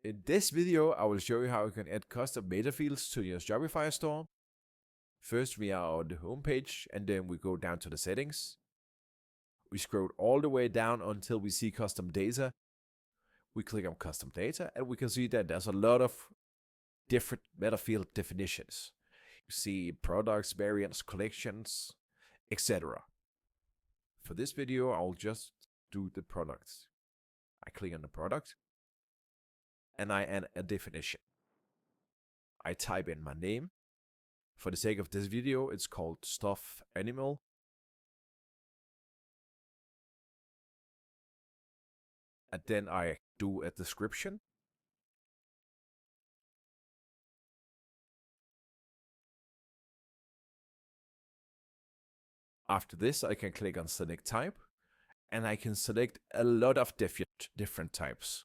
In this video, I will show you how you can add custom metafields to your Shopify store. First, we are on the home page, and then we go down to the settings. We scroll all the way down until we see custom data. We click on custom data, and we can see that there's a lot of different metafield definitions. You see products, variants, collections, etc. For this video, I'll just do the products. I click on the product, and I add a definition. I type in my name. For the sake of this video, it's called stuffed animal. And then I do a description. After this, I can click on select type, and I can select a lot of different types.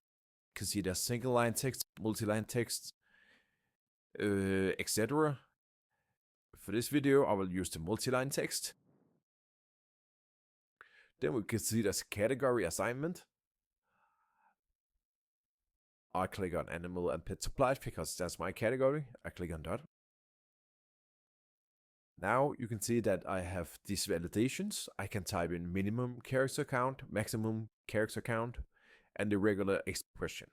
You can see there's single line text, multi-line text, etc. For this video, I will use the multi-line text. Then we can see there's category assignment. I click on animal and pet supplies because that's my category. I click on that. Now you can see that I have these validations. I can type in minimum character count, maximum character count, and the regular expression.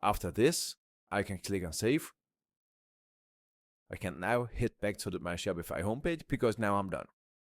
After this, I can click on save. I can now hit back to my Shopify homepage because now I'm done.